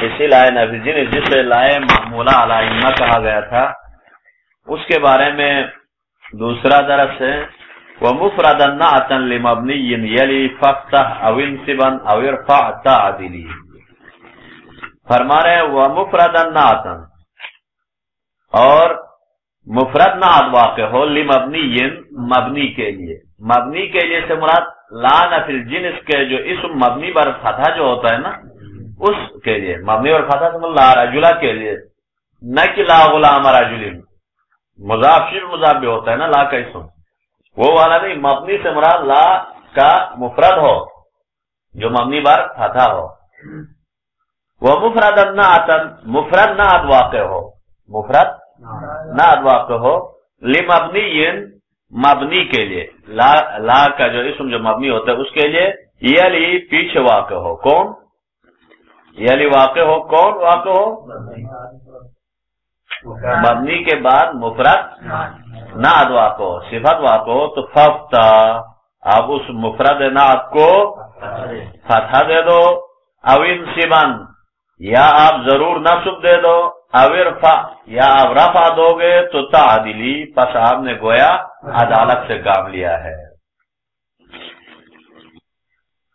اسی لائے نفی الجنس جسے لائے معمولہ علائمہ کہا گیا تھا، اس کے بارے میں دوسرا درس ہے وَمُفْرَدًا نَعْتًا لِمَبْنِيٍّ يَلِي فَافْتَحْ أَوْ انْصِبًا أَوْ ارْفَعْ تَعْدِلِ۔ فرما رہے ہیں وَمُفْرَدًا نَعْتًا، اور مفرد نعت واقع ہو لِمَبْنِيٍّ مبنی کے لیے۔ مبنی کے لیے سے مراد لا نفی الجنس کے جو اسم مبنی بر فتح جو ہوتا ہے نا، اس کے لیے مبنی اور فتح سے لا رجلا کے لیے، نہ کہ لا غلام رجل، مضاف شبہ مضاف بھی ہوتا ہے نا لا کا اسم، وہ والا نہیں، مبنی سے مراد لا کا مفرد ہو جو مبنی بر فتح ہو۔ وہ مفرد مفرد نعت واقع ہو، مفرد نعت واقع ہو لمبنی مبنی کے لیے، لا کا جو اسم جو مبنی ہوتا ہے اس کے لیے یلی پیچھے واقع ہو، کون یلی واقع ہو، کون واقع ہو مبنی کے بعد مفرد نعت واقع ہو، صفت واقع ہو، تو ففتہ آپ اس مفرد نعت کو فتح دے دو، او انصباً یا آپ ضرور نصب دے دو، او ارفع یا آپ رفع دو گے تو تعدیلی، پس آپ نے گویا عدالت سے کام لیا ہے۔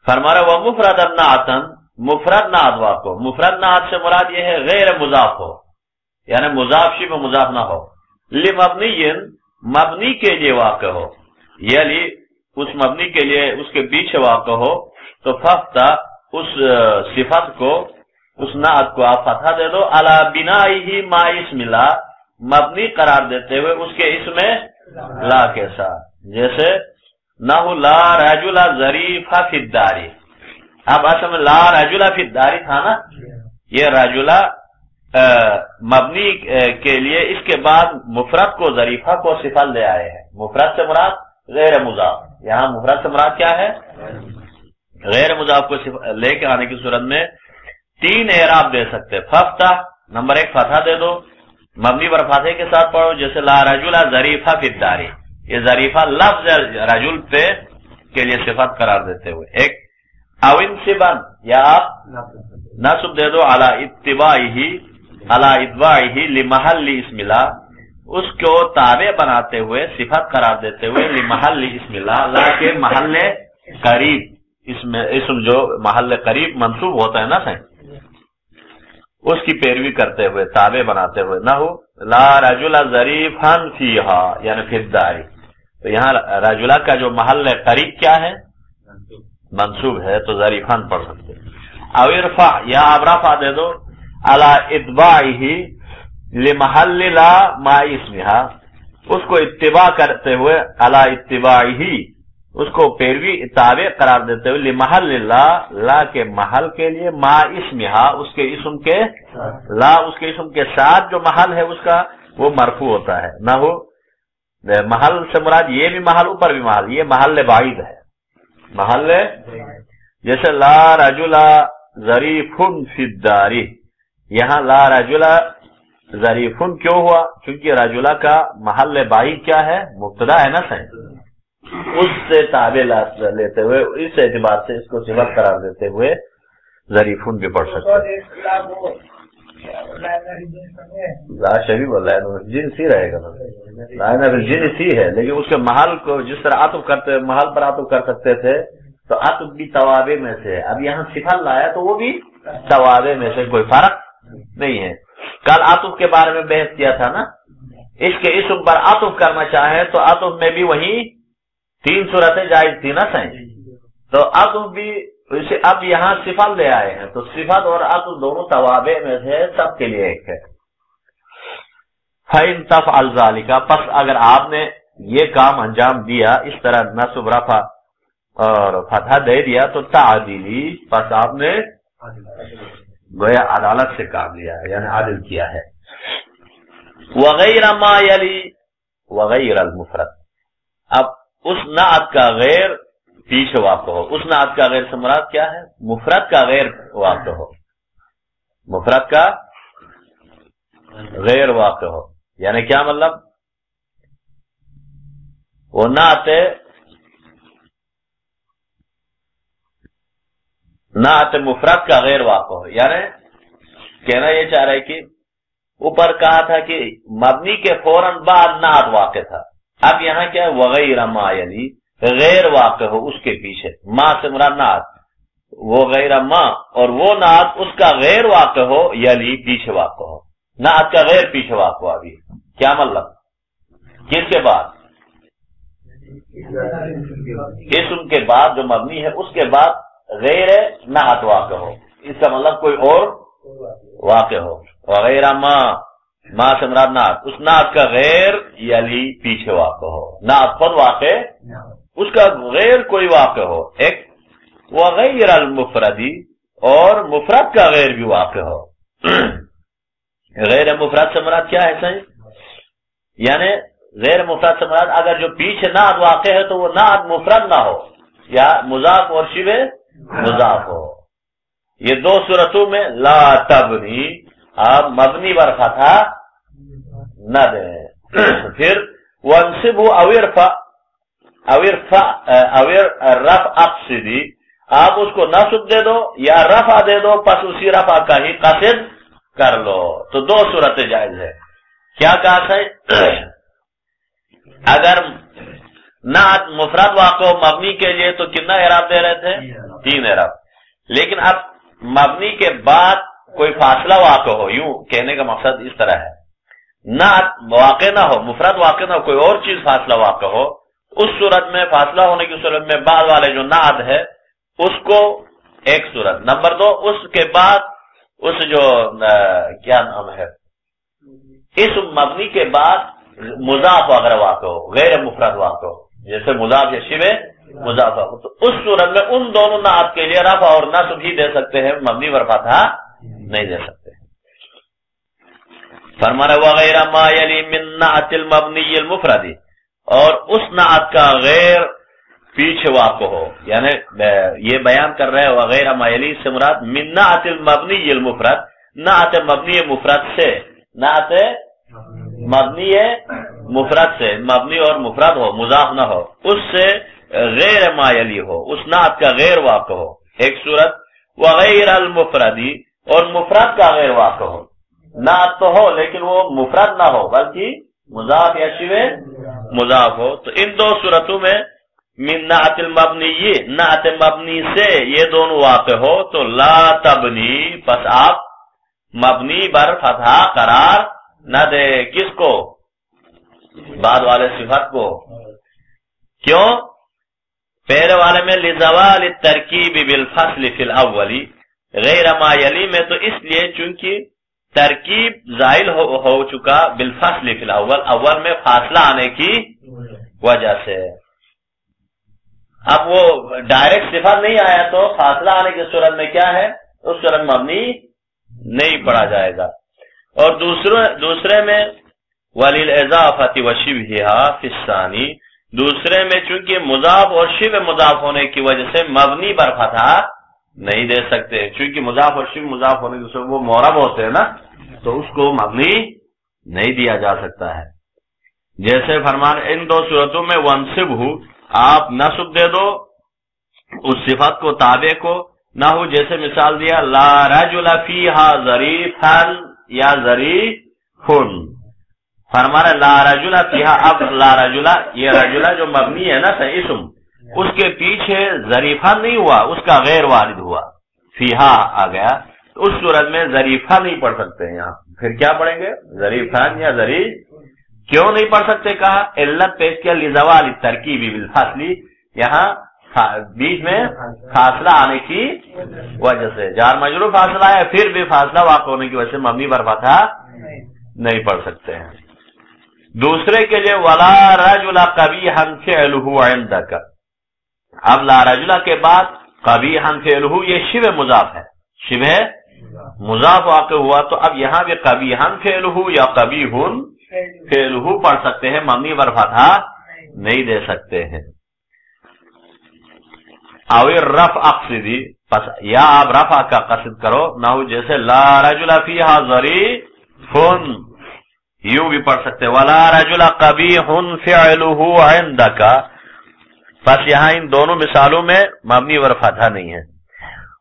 فرما رہا وہ مفرد نعتن، مفرد نعت واقع ہو، مفرد نعت سے مراد یہ ہے غیر مضاف ہو، یعنی مضاف شبہ مضاف نہ ہو، لمبنی مبنی کے لیے واقع ہو، یعنی اس مبنی کے لیے اس کے پیچھے واقع ہو، تو ففتہ اس صفت کو اس نعت کو آپ فتح دے دو، علی بنائہ ما اسم لا، مبنی قرار دیتے ہوئے اس کے اسم لا کے ساتھ، جیسے نحو لا رجل ظریف فی الدار، اب اصل میں لا رجل فی الدار تھا نا، یہ رجلہ مبنی کے لیے اس کے بعد مفرد کو ظریفہ کو صفت لے آئے ہیں، مفرد سے مراد غیر مضاف، یہاں مفرد سے مراد کیا ہے غیر مضاف کو لے کے آنے کی صورت میں تین اعراب دے سکتے، ففتح نمبر ایک فتح دے دو، مبنی بر فتح کے ساتھ پڑھو، جیسے لا رجل ظریفہ فی الدار، یہ ظریفہ لفظ رجل پہ کے لیے صفت قرار دیتے ہوئے ایک، او انصباً یا آپ نصب دے دو علی اتباعہ لمحل اسم لا، اس کو تابع بناتے ہوئے صفت قرار دیتے ہوئے لمحل اسم لا، لا کے محل قریب، اسم جو محل قریب منصوب ہوتا ہے نا اس کی پیروی کرتے ہوئے تابع بناتے ہوئے، نہ ہو لا رجل ظریفا فیہا یعنی فی الدار، تو یہاں رجلہ کا جو محل قریب کیا ہے منصوب ہے تو ظریفان پڑھ سکتے، او ارفع یا آپ رفع دے دو علی اتباعہ لمحل لا ما اسمہا، اس کو اتباع کرتے ہوئے علی اتباعہ اس کو پیروی تابع قرار دیتے ہوئے لمحل لا کے محل کے لیے ما اسمہا اس کے اسم کے لا اس کے اسم کے ساتھ جو محل ہے اس کا وہ مرفوع ہوتا ہے، نہ ہو محل سے مراد یہ بھی محل اوپر بھی محل، یہ محل بعید ہے، محل جیسے لا رجل ظریف فی الدار، یہاں لا رجل ظریف کیوں ہوا؟ کیونکہ رجلہ کا محل بعید کیا ہے مبتدا ہے نا اس سے تابع لیتے ہوئے اس اعتبار سے اس کو صفت قرار دیتے ہوئے ظریفون بھی پڑھ سکتے ہیں۔ لا شبیب جنس ہی رہے گا، جنس ہی ہے، لیکن اس کے محل کو جس طرح عطف کرتے محل پر عطف کر سکتے تھے تو عطف بھی توابع میں سے، اب یہاں صفت لایا تو وہ بھی توابع میں سے، کوئی فرق نہیں ہے۔ کل عطف کے بارے میں بحث کیا تھا نا، اس کے اسم پر عطف کرنا چاہے تو عطف میں بھی وہی تین صورتیں جائز تھی نا تو عطف بھی اسے اب یہاں صفت لے آئے ہیں تو صفت اور عطف دونوں توابع میں سے سب کے لیے ایک ہے۔ فَإِن تَفْعَلْ ذَلِكَ، پس اگر آپ نے یہ کام انجام دیا، اس طرح نصب رفع اور فتح دے دیا تو تعدیلی، پس آپ نے گویا عدالت سے کام لیا ہے، یعنی عادل کیا ہے۔ وغیر ما یلی وغیر المفرد، اب اس نعت کا غیر پیچھے واقع ہو، اس نعت کا غیر سے مراد کیا ہے مفرد کا غیر واقع ہو، مفرد کا غیر واقع ہو، یعنی کیا مطلب وہ نعت مفرد کا غیر واقع ہو، یعنی کہنا یہ چاہ رہے کہ اوپر کہا تھا کہ مبنی کے فوراً بعد نعت واقع تھا، اب یہاں کیا ہے وغیر ما یلی، غیر واقع ہو اس کے پیچھے، ما سے مراد نعت، وہ غیر ما اور وہ نعت اس کا غیر واقع ہو یلی پیچھے واقع ہو، نعت کا غیر پیچھے واقع ہو۔ ابھی کیا مطلب؟ کس کے بعد؟ اسم کے بعد جو مبنی ہے اس کے بعد غیر نعت واقع ہو، اس کا مطلب کوئی اور واقع ہو۔ وغیرہ ما سے مراد نعت، اس نعت کا غیر یلی پیچھے واقع ہو، نعت خود واقع اس کا غیر کوئی واقع ہو۔ ایک وغیر المفردی، اور مفرد کا غیر بھی واقع ہو۔ غیر مفرد سے مراد کیا ہے صحیح؟ یعنی غیر مفرد سے مراد اگر جو پیچھے نعت واقع ہے تو وہ نعت مفرد نہ ہو یا مضاف اور شبہ مضاف ہو۔ یہ دو صورتوں میں لا تبنی، آپ مبنی بر فتحہ نہ دیں۔ پھر وانصب او رفع اقصدی، آپ اس کو نصب دے دو یا رفع دے دو، پس اسی رفع کا ہی قصد کر لو۔ تو دو صورتیں جائز ہے۔ کیا کہا ہے؟ اگر نعت مفرد واقع ہو مبنی کے لیے تو کتنا اعراب دے رہے تھے؟ 3 اعراب۔ لیکن اب مبنی کے بعد کوئی فاصلہ واقع ہو، یوں کہنے کا مقصد اس طرح ہے، نعت واقع نہ ہو، مفرد واقع نہ ہو، کوئی اور چیز فاصلہ واقع ہو، اس صورت میں فاصلہ ہونے کی صورت میں بعد والے جو نعت ہے اس کو ایک صورت، نمبر 2 اس کے بعد اس جو کیا نام ہے اس مبنی کے بعد مضاف وغیرہ واقع ہو، غیر مفرد واقع ہو، جیسے مضاف یا شبہ مضاف ہو، تو اس صورت میں ان دونوں نعت کے لیے رفع اور نصب ہی دے سکتے ہیں، مبنی بر فتحہ نہیں دے سکتے۔ فرمانا وغیرہ ما یلی من نعت المبنی المفردی، اور اس نعت کا غیر پیچھے واقع ہو، یعنی یہ بیان کر رہے وغیرہ ما یلی سے مراد من نعت المبنی المفرد، نعت مبنی مفرد سے، نعت مبنی مفرد سے، مبنی اور مفرد ہو، مضاف نہ ہو، اس سے غیر ما یلی ہو، اس نعت کا غیر واقع ہو ایک صورت، وغیر المفردی، اور مفرد کا غیر واقع ہو، نعت تو ہو لیکن وہ مفرد نہ ہو بلکہ مضاف یا شبہ مضاف ہو۔ تو ان دو صورتوں میں من نعت المبنی، نعت مبنی سے یہ دونوں واقع ہو تو لا تبنی، پس آپ مبنی بر فتحہ قرار نہ دے، کس کو؟ بعد والے صفت کو۔ کیوں؟ پہلے والے میں لزوال الترکیب بالفصل فی الاولی، غیر ما یلی میں تو اس لیے چونکہ ترکیب زائل ہو چکا بالفصل فی الاول، اول میں فاصلہ آنے کی وجہ سے۔ اب وہ ڈائریکٹ صفت نہیں آیا تو فاصلہ آنے کی صورت میں کیا ہے؟ اس صورت مبنی نہیں پڑھا جائے گا۔ اور دوسرے میں وَلِلْإِضَافَةِ وَشِبْهِهَا فِي الثَّانِي، دوسرے میں چونکہ مضاف اور شبہ مضاف ہونے کی وجہ سے مبنی بر فتحہ نہیں دے سکتے، چونکہ مضاف اور شبہ مضاف ہونے کی وجہ سے وہ معرب ہوتے ہیں نا، تو اس کو مبنی نہیں دیا جا سکتا ہے۔ جیسے فرمان ان دو صورتوں میں وَانْصِبْهُ، آپ نصب دے دو اس صفت کو تابع کو، نہ ہو جیسے مثال دیا لا رجل فیہا ظریفن یا ظریفن، فرمانا لا رجل فیہا، اب لا رجل، یہ رجل جو مبنی ہے نا اسم، اس کے پیچھے ظریفن نہیں ہوا، اس کا غیر وارد ہوا، فیہا آ گیا، تو اس صورت میں ظریفہ نہیں پڑھ سکتے ہیں۔ یہاں پھر کیا پڑھیں گے؟ ظریفن یا ظریف۔ کیوں نہیں پڑھ سکتے؟ کہا علت پیش کیا لزوال الترکیب بالفصل، یہاں بیچ میں فاصلہ آنے کی وجہ سے، جار مجرور فاصلہ ہے، پھر بھی فاصلہ واقع ہونے کی وجہ سے مبنی بر فتحہ نہیں پڑھ سکتے ہیں۔ دوسرے کے لیے ولا رجل قبیحا فعلہ عندک، اب لا رجل کے بعد قبیحا فعلہ، یہ شبہ مضاف ہے، شبہ مضاف واقع ہوا، تو اب یہاں بھی قبیحا فعلہ یا قبیح فعلہ پڑھ سکتے ہیں، مبنی بر فتحہ نہیں دے سکتے ہیں۔ او رفع اقصدی، پس یا آپ رفع کا قصد کرو، نہ ہو جیسے لا رجل فیہا ظریفن، یوں بھی پڑھ سکتے ولا رجل قبیح فعلہ عندک، پس یہاں ان دونوں مثالوں میں مبنی بر فتحہ نہیں ہے۔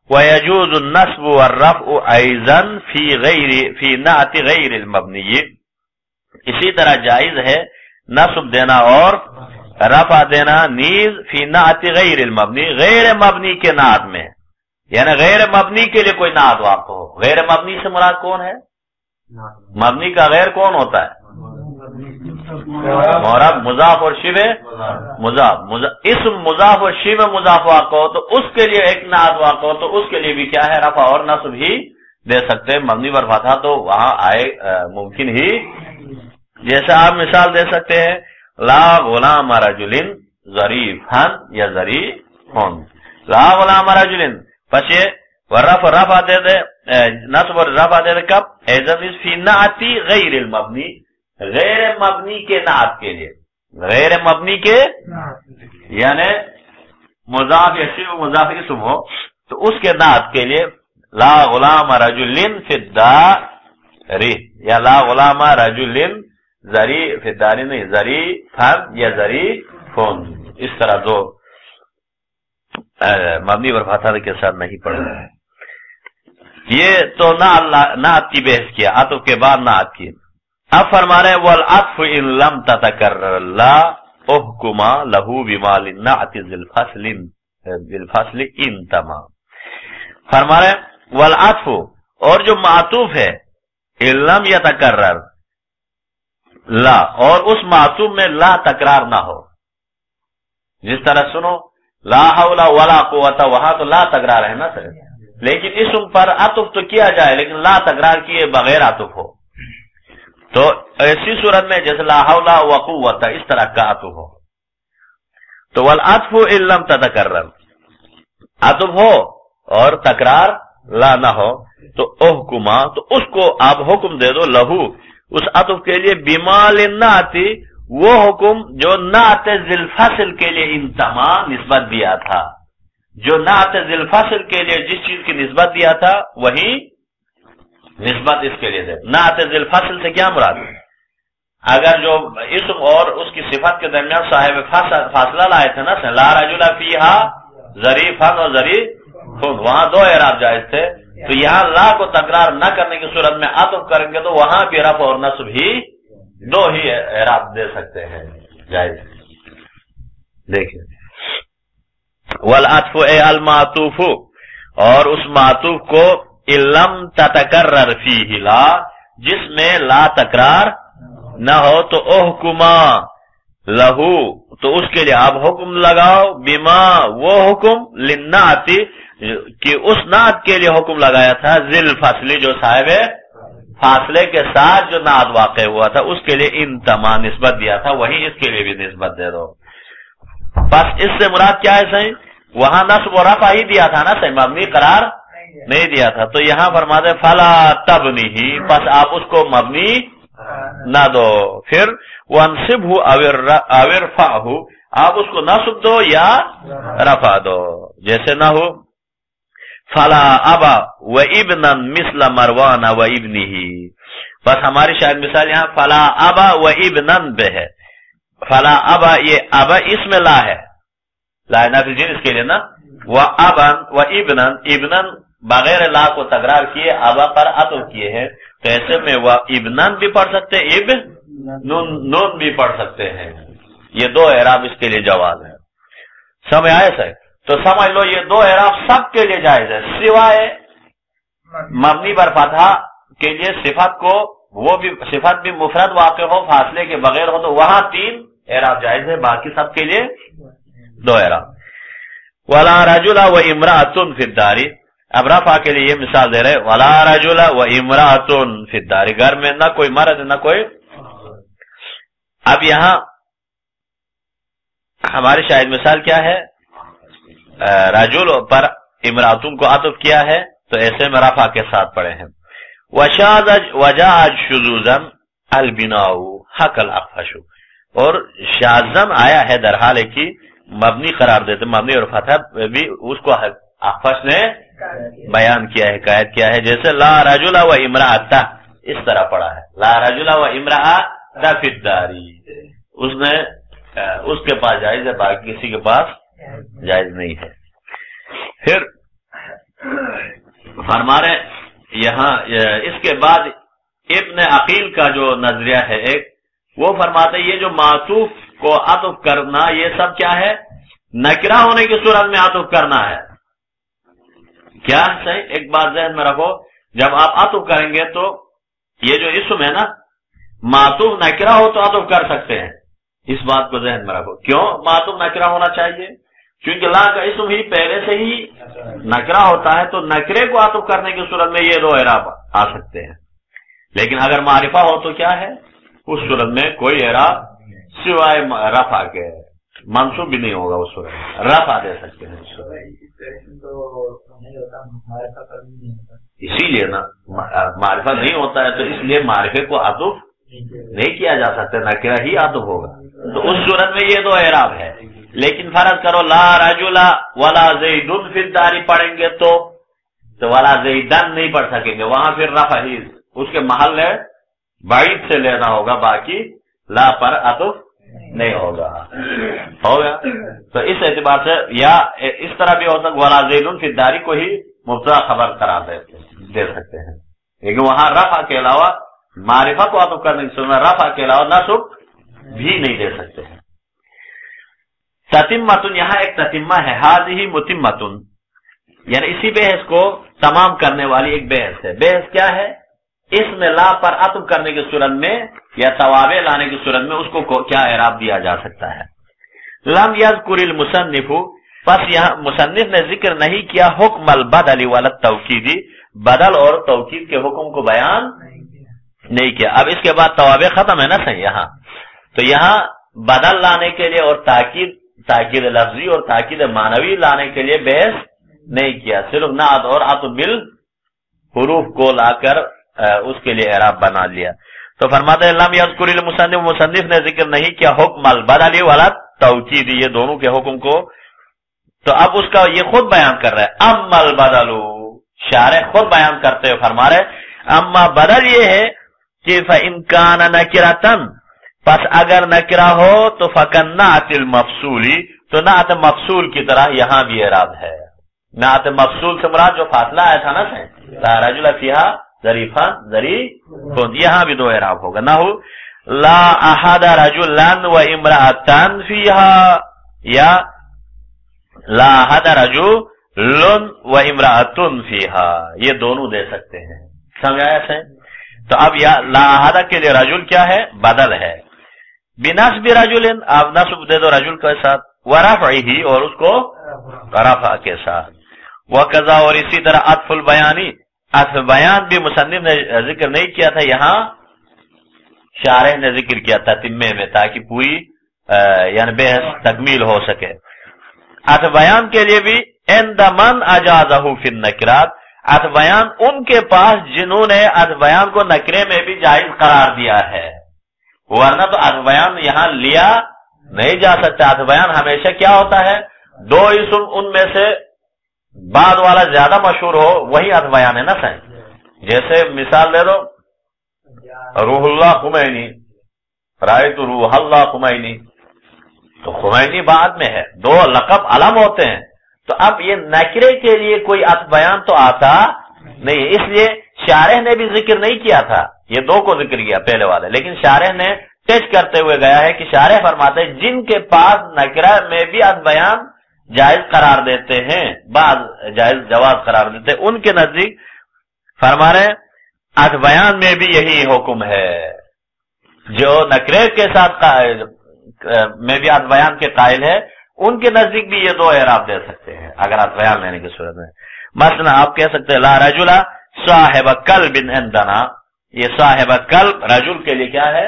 وَيَجُوزُ النَّصْبُ وَالرَّفْعُ أَيْضًا فِي نَعْتِ غَيْرِ الْمَبْنِيِّ، اسی طرح جائز ہے نصب دینا اور رفع دینا نیز فی نعت غیر المبنی، غیر مبنی کے نعت میں، یعنی غیر مبنی کے لیے کوئی نعت واقع ہو۔ غیر مبنی سے مراد کون ہے؟ مبنی کا غیر کون ہوتا ہے؟ معرب، مضاف اور شبہ مضاف، اسم مضاف اور شبہ مضاف واقع ہو تو اس کے لیے ایک نعت واقع ہو تو اس کے لیے بھی کیا ہے؟ رفع اور نصب ہی دے سکتے ہیں۔ مبنی پر فتح تو وہاں آئے ممکن ہی، جیسے آپ مثال دے سکتے ہیں لا غلام رجل ظریفن یا ظریفن، لا غلام رجل، پس یہ رفع دے دے، نصب اور رفع دے دے کب؟ فی نعت غیر المبنی، غیر مبنی کے نعت کے لیے، غیر مبنی کے یعنی مضاف یا شبہ مضاف اسم ہو تو اس کے نعت کے لیے لا غلام رجل فی الدار، یا لا غلام رجل زری فی الدار، نہیں زری فن یا زری فون، اس طرح دو مبنی پر فتح کے ساتھ نہیں پڑھ رہا ہے۔ یہ تو نعت کی بحث کیا، عطف کے بعد نعت کی۔ اب فرما رہے ہیں والعطف ان لم تتکرر لا احکم لہ بما للنعت بالفصل ان تمام۔ فرما رہے ہیں والعطف، اور جو معطوف ہے ان لم یتکرر لا، اور اس معطوف میں لا تکرار نہ ہو، جس طرح سنو لا حول ولا قوت، وہاں تو لا تکرار ہے نا سر، لیکن اسم پر عطف تو کیا جائے لیکن لا تکرار کیے بغیر عطف ہو، تو ایسی صورت میں جیسے لا حول و قوت اس طرح کا عطف ہو تو والعطف ان لم تتکرر، عطف ہو اور تکرار لا نہ ہو تو احکما، تو اس کو آپ حکم دے دو لہو، اس عطف کے لیے بما للنعت، وہ حکم جو نعت ذی الفصل کے لیے انتما نسبت دیا تھا، جو نعت ذی الفصل کے لیے جس چیز کی نسبت دیا تھا وہی نسبت اس کے لیے دے۔ نعت ذی الفصل سے کیا مراد؟ اگر جو اسم اور اس کی صفت کے درمیان صاحب فاصلہ لائے تھے نا، لا رجل فیہا ظریفن اور ظریفن، وہاں دو اعراب جائز تھے، تو یہاں لا کو تکرار نہ کرنے کی صورت میں عطف کریں گے تو وہاں بھی رفع اور نصب ہی دو ہی اعراب دے سکتے ہیں، جائز۔ دیکھیں والعطف اے المعطوف، اور اس معطوف کو علم تتکرر فیہ لا، جس میں لا تکرار نہ ہو تو احکما لہو، تو اس کے لیے آپ حکم لگاؤ بما، وہ حکم للنعت کہ اس نعت کے لیے حکم لگایا تھا ذی الفصل، جو صاحب فاصلے کے ساتھ جو نعت واقع ہوا تھا اس کے لیے انتما نسبت دیا تھا، وہی اس کے لیے بھی نسبت دے دو۔ بس اس سے مراد کیا ہے صحیح؟ وہاں نصب و رفع ہی دیا تھا نا، صحیح مبنی قرار نہیں دیا تھا، تو یہاں فرماتے فلا تبنی ہی، بس آپ اس کو مبنی نہ دو، پھر وانصبہ او ارفعہ، آپ اس کو نصب دو یا رفع دو، جیسے نہ ہو فلا ابا و ابنا مثل مروان و ابنہ، بس ہماری شاید مثال یہاں فلا ابا و ابنن بے ہے، فلا ابا، یہ ابا اس میں لا ہے، لا نافی جنس کے لیے نا، و ابن و ابنن، ابنن بغیر لا کو تکرار کیے ابا پر عطف کیے ہیں، تو ایسے میں وہ ابنن بھی پڑھ سکتے ہیں، ابن نون بھی پڑھ سکتے ہیں، یہ دو اعراب اس کے لیے جواز ہے۔ سمجھ آئے سر؟ تو سمجھ لو یہ دو اعراب سب کے لیے جائز ہے، سوائے مبنی پر فتح کے لیے صفت کو، وہ بھی صفت بھی مفرد واقع ہو، فاصلے کے بغیر ہو، تو وہاں تین اعراب جائز ہے، باقی سب کے لیے دو اعراب۔ ولا رجل و امرأۃ فی الدار، اب رفع کے لیے یہ مثال دے رہے، ولا رجل و امرأۃ فی الدار، گھر میں نہ کوئی مرد نہ کوئی۔ اب یہاں ہماری شاید مثال کیا ہے؟ رجل پر امراتون کو عطف کیا ہے تو ایسے میں رفع کے ساتھ پڑے ہیں۔ وجاء شذوذا البناء حق الاخفش، اور شاذن آیا ہے در حال کی مبنی قرار دیتے، مبنی اور فتح بھی اس کو اخفش نے بیان کیا ہے، حکایت کیا ہے، جیسے لا رجل و امرأۃ اس طرح پڑا ہے، لا رجل و امرأۃ فی الدار، اس نے اس کے پاس جائز ہے، باقی کسی کے پاس جائز نہیں ہے۔ پھر فرما رہے یہاں اس کے بعد ابن عقیل کا جو نظریہ ہے ایک، وہ فرماتے یہ جو معطوف کو عطف کرنا یہ سب کیا ہے؟ نکرہ ہونے کی صورت میں عطف کرنا ہے. کیا صحیح؟ ایک بات ذہن میں رکھو، جب آپ عطف کریں گے تو یہ جو اسم ہے نا، معطوف نکرہ ہو تو عطف کر سکتے ہیں. اس بات کو ذہن میں رکھو. کیوں معطوف نکرہ ہونا چاہیے؟ کیونکہ لا کا اسم ہی پہلے سے ہی نکرہ ہوتا ہے، تو نکرے کو عطف کرنے کی صورت میں یہ دو اعراب آ سکتے ہیں. لیکن اگر معرفہ ہو تو کیا ہے؟ اس صورت میں کوئی اعراب سوائے رفع کے منصوب بھی نہیں ہوگا. اس صورت میں رفع دے سکتے ہیں. اسی لیے نا معرفہ نہیں ہوتا ہے، تو اس لیے معرفے کو عطف نہیں کیا جا سکتا، نکرہ ہی عطف ہوگا. تو اس صورت میں یہ دو اعراب ہے. لیکن فرض کرو لا رجل ولا زید فی الدار پڑھیں گے تو ولا زیدن نہیں پڑھ سکیں گے، وہاں پھر رفع ہی اس کے محل بعید سے لینا ہوگا، باقی لا پر عطف نہیں ہوگا. تو اس اعتبار سے یا اس طرح بھی ہو سکتا ولا زید فی الدار کو ہی مبتدا خبر قرار دے سکتے ہیں. لیکن وہاں رفع کے علاوہ معرفہ کو عطف کرنے کی صورت میں رفع کے علاوہ نصب بھی نہیں دے سکتے ہیں. تتمتن، یہاں ایک تتمہ ہے، ہذہ متمتن، یعنی اسی بحث کو تمام کرنے والی ایک بحث ہے. بحث کیا ہے؟ اس میں لا پر عطف کرنے کی صورت میں یا توابع لانے کی صورت میں اس کو کیا اعراب دیا جا سکتا ہے. لم یذکر المصنف، پس یہاں مصنف نے ذکر نہیں کیا حکم البدل والتوکید، بدل اور توکید کے حکم کو بیان نہیں کیا. اب اس کے بعد توابع ختم ہے نا صحیح. یہاں تو یہاں بدل لانے کے لیے اور تاکید لفظی اور تاکید معنوی لانے کے لیے بحث نہیں کیا، صرف نعت اور عطف بال حروف کو لا کر اس کے لیے اعراب بنا لیا. تو فرماتے ہیں لم یذکر المصنف، مصنف نے ذکر نہیں کیا حکم البدل والتوکید، یہ دونوں کے حکم کو. تو اب اس کا یہ خود بیان کر رہا ہے. اما البدل، شارح خود بیان کرتے ہوئے فرما رہے اما بدل یہ ہے کہ فإن كان نکرةً، پس اگر نکرہ ہو تو فکن نعت المفصولی، تو نعت مفصول کی طرح یہاں بھی اعراب ہے. نعت مفصول سے مراد جو فاصلہ آیا تھا نا لا رجل فیہا ظریفا ظریفون، یہاں بھی دو اعراب ہوگا. نحو لا احد رجلا و امرأتان فیہا، یا لا احد رجل و امرأتن فیہا، یہ دونوں دے سکتے ہیں. سمجھایا سے؟ تو اب یا لا احد کے لیے رجل کیا ہے؟ بدل ہے. بنصب رجل، آپ نصب دے دو رجل کے ساتھ، ورفعہ، اور اس کو رفع کے ساتھ. وقضا، اور اسی طرح عطف البیانی، عطف بیان بھی مصنف نے ذکر نہیں کیا تھا، یہاں شارح نے ذکر کیا تتمے میں تاکہ پوری یعنی بحث تکمیل ہو سکے. عطف بیان کے لیے بھی عند من اجازہ فی النکرات، عطف بیان ان کے پاس جنہوں نے عطف بیان کو نکرے میں بھی جائز قرار دیا ہے، ورنہ تو عطف بیان یہاں لیا نہیں جا سکتا. عطف بیان ہمیشہ کیا ہوتا ہے؟ دو اسم ان میں سے بعد والا زیادہ مشہور ہو وہی عطف بیان ہے نا صحیح. جیسے مثال دے دو روح اللہ خمینی، رائت روح اللہ خمینی، تو خمینی بعد میں ہے، دو لقب علم ہوتے ہیں. تو اب یہ نکرے کے لیے کوئی عطف بیان تو آتا نہیں، اس لیے شارح نے بھی ذکر نہیں کیا تھا، یہ دو کو ذکر کیا پہلے والے. لیکن شارح نے ٹچ کرتے ہوئے گیا ہے کہ شارح فرماتے ہیں جن کے پاس نکرہ میں بھی عطف بیان جائز قرار دیتے ہیں، بعض جائز جواز قرار دیتے ہیں، ان کے نزدیک فرما رہے عطف بیان میں بھی یہی حکم ہے. جو نکرے کے ساتھ میں بھی عطف بیان کے قائل ہے ان کے نزدیک بھی یہ دو اعراب دے سکتے ہیں اگر عطف بیان لینے کی صورت میں. مثلا آپ کہہ سکتے ہیں لا رجل صاحب کلب عندنا، یہ صاحب کلب رجل کے لیے کیا ہے؟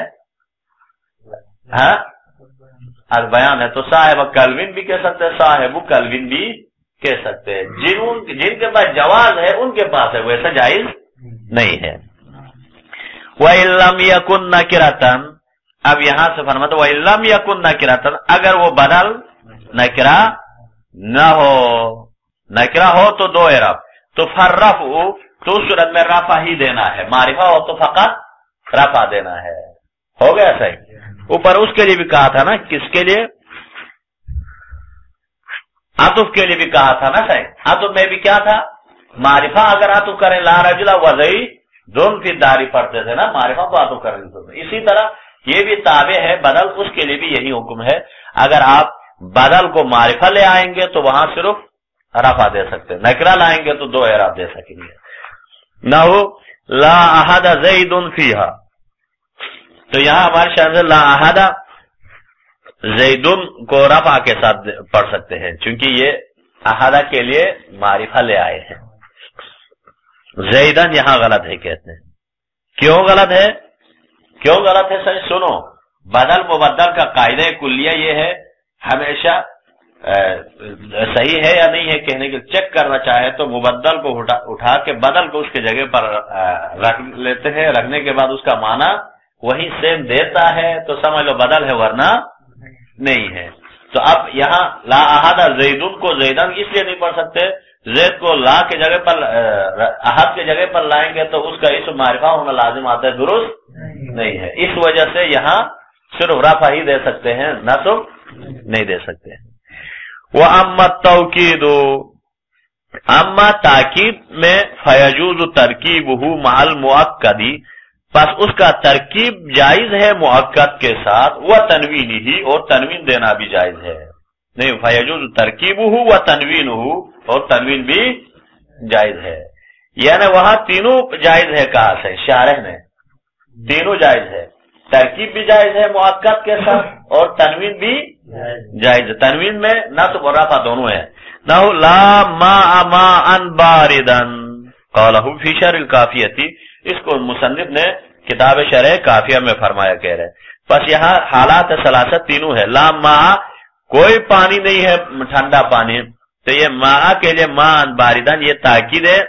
ہاں عطف بیان ہے. تو صاحب کلبن بھی کہہ سکتے ہیں، صاحب کلبن بھی کہہ سکتے ہیں. جن کے پاس جواز ہے ان کے پاس ہے، ویسا جائز نہیں ہے. وَإِن لَّمْ يَكُن نَّكِرَةً، اب یہاں سے فرماتا ہے وَإِن لَّمْ يَكُن نَّكِرَةً، اگر وہ بدل نکرہ نہ ہو، نکرہ ہو تو دو اعراب. تو فرفع، تو اس صورت میں رفع ہی دینا ہے. معرفہ ہو تو فقط رفع دینا ہے. ہو گیا صحیح. اوپر اس کے لیے بھی کہا تھا نا، کس کے لیے؟ عطف کے لیے بھی کہا تھا نا صحیح. عطف میں بھی کیا تھا؟ معرفہ اگر آتو کریں لا رجل وزیدن فی الدار پڑھتے تھے نا، معرفہ تو آتو کریں تو اسی طرح یہ بھی تابع ہے بدل، اس کے لیے بھی یہی حکم ہے، اگر آپ بدل کو معرفہ لے آئیں گے تو وہاں صرف رفع دے سکتے ہیں، نکرہ لائیں گے تو 2 اعراب دے سکیں گے. نحو لا احد زید فیہا، تو یہاں ہمارے شاید لا احد زیدن کو رفع کے ساتھ پڑھ سکتے ہیں، چونکہ یہ احدہ کے لیے معرفہ لے آئے ہیں. زیدن یہاں غلط ہے کہتے ہیں. کیوں غلط ہے؟ کیوں غلط ہے؟ سنو، بدل مبدل کا قاعدہ کلیہ یہ ہے، ہمیشہ صحیح ہے یا نہیں ہے کہنے کے چیک کرنا چاہے تو مبدل کو اٹھا کے بدل کو اس کے جگہ پر رکھ لیتے ہیں، رکھنے کے بعد اس کا معنی وہی سیم دیتا ہے تو سمجھ لو بدل ہے، ورنہ نہیں ہے. تو اب یہاں لا احد زیدن کو زیدن اس لیے نہیں پڑھ سکتے، زید کو لا کے جگہ پر احد کے جگہ پر لائیں گے تو اس کا اسم معرفہ ہونا لازم آتا ہے، درست نہیں ہے. اس وجہ سے یہاں صرف رفع ہی دے سکتے ہیں، نصب نہیں دے سکتے. وَأَمَّا التَّوْكِيدُ، اما تاکید میں فیجوز ترکیبہ مع المؤکد، پس اس کا ترکیب جائز ہے مؤکد کے ساتھ، و تنوینہ، اور تنوین دینا بھی جائز ہے. نہیں، فیجوز ترکیبہ و تنوینہ، اور تنوین بھی جائز ہے. یعنی وہاں تینوں جائز ہے کہا سے شارح نے، تینوں جائز ہے، ترکیب بھی جائز ہے مؤکد کے ساتھ اور تنوین بھی جائز ہے. تنوین میں نصب اور رفع دونوں ہے. نحو لا ماء ماء باردا قالہ فی شرح الکافیہ، اس کو مصنف نے کتاب شرح کافیہ میں فرمایا کہہ رہے. بس یہاں حالات ثلاثہ تینوں ہے. لا ماء، کوئی پانی نہیں ہے ٹھنڈا پانی، تو یہ ماء کے لیے ماء باردن، یہ تاکید ہے